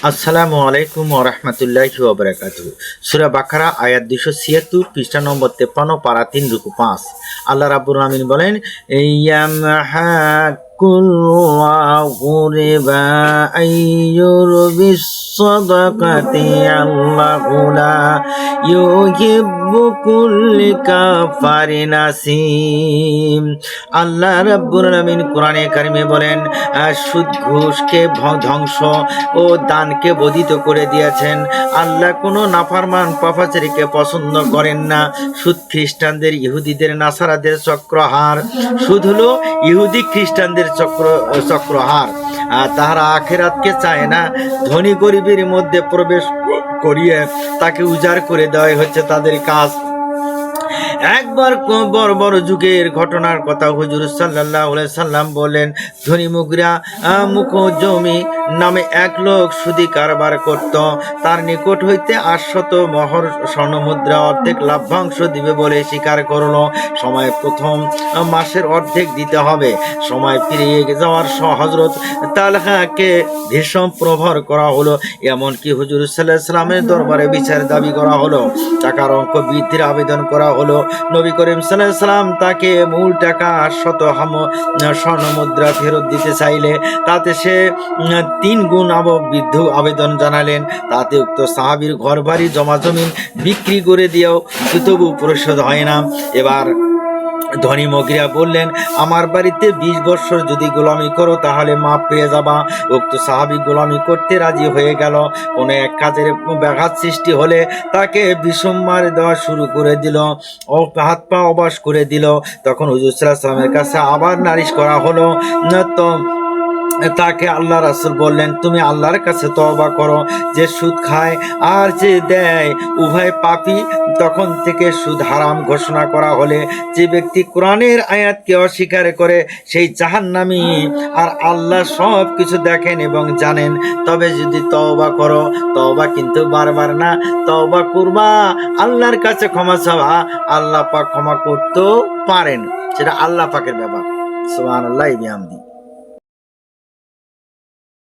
আসসালামু আলাইকুম ওয়া রাহমাতুল্লাহি ওয়া বারাকাতুহু। সূরা বাকারা আয়াত 276 পৃষ্ঠা নম্বর 53 পারা 3 রুকু 5। আল্লাহ রাব্বুল আমিন বলেন ইয়ামহাকুল্লাহু রিবা আইয়ুরবিস সাদাকাতি আল্লাহু লা ইউহিব্বু কুল্লি কাফারিন আসিম। আল্লাহ রাব্বুল আমিন কোরআনে কারিমে বলেন সুদ ঘুষকে ধ্বংস ও দানকে বর্ধিত করে দিয়েছেন। আল্লাহ কোনো নাফরমান পাপাচারীকে পছন্দ করেন না। সুদ খ্রিস্টানদের, ইহুদিদের, নাসারাদের চক্রহার। সুদ হলো ইহুদি খ্রিস্টানদের চক্রহার। তাহারা আখেরাতকে চায় না। ধনী গরিবের মধ্যে প্রবেশ করিয়ে তাকে উজাড় করে দেওয়াই হচ্ছে তাদের কাজ। একবার বড় বড় যুগের ঘটনার কথা হুজুর সাল্লাল্লাহু আলাইহি সাল্লাম বলেন, ধনী মুগরা মুখজমি নামে এক লোক সুদি কারবার করত। তার নিকট হইতে 800 মহর স্বর্ণমুদ্রা অর্ধেক লাভ্যাংশ দিবে বলে স্বীকার করল। সময় প্রথম মাসের অর্ধেক দিতে হবে। সময় পেরিয়ে যাওয়ার হযরত তালহাকে ভীষণ প্রহর করা হলো। এমনকি হুজুর সাল্লাল্লাহু আলাইহি সাল্লামের দরবারে বিচার দাবি করা হলো। টাকার অঙ্ক বৃদ্ধির আবেদন করা হলো। নবী করিম সাল্লাল্লাহু আলাইহি সাল্লাম তাকে মূল টাকা 800 স্বর্ণমুদ্রা ফেরত দিতে চাইলে তাতে সে 3 গুণ বৃদ্ধ আবেদন জানালেন। তাতে উক্ত সাহাবীর ঘর বাড়ি জমা জমিন বিক্রি করে দিয়েও তবু পরিশোধ হয় না। এবার ধনী মগিরা বললেন, আমার বাড়িতে 20 বছর যদি গোলামি করো তাহলে মাপ পেয়ে যাবা। উক্ত সাহাবী গোলামি করতে রাজি হয়ে গেল। কোনো এক কাজের ব্যাঘাত সৃষ্টি হলে তাকে বিষম্মার দেওয়া শুরু করে দিল ও হাত পা অবাস করে দিল। তখন হুজুর সাল্লাল্লাহু আলাইহি ওয়াসাল্লামের কাছে আবার নালিশ করা হলো। তো তাকে আল্লাহ রাসূল বললেন, তুমি আল্লাহর কাছে তওবা করো। যে সুদ খায় আর যে দেয় উভয় পাপী। তখন থেকে সুদ হারাম ঘোষণা করা হলে যে ব্যক্তি কোরআনের আয়াতকে অস্বীকার করে সেই জাহান্নামী। আর আল্লাহ সব কিছু দেখেন এবং জানেন। তবে যদি তওবা করো, তওবা কিন্তু বারবার না, তওবা করবা, আল্লাহর কাছে ক্ষমা চাওয়া, আল্লাহ পাক ক্ষমা করতেও পারেন। সেটা আল্লাহ পাকের ব্যাপার। সুবহানাল্লাহি বিহামদি।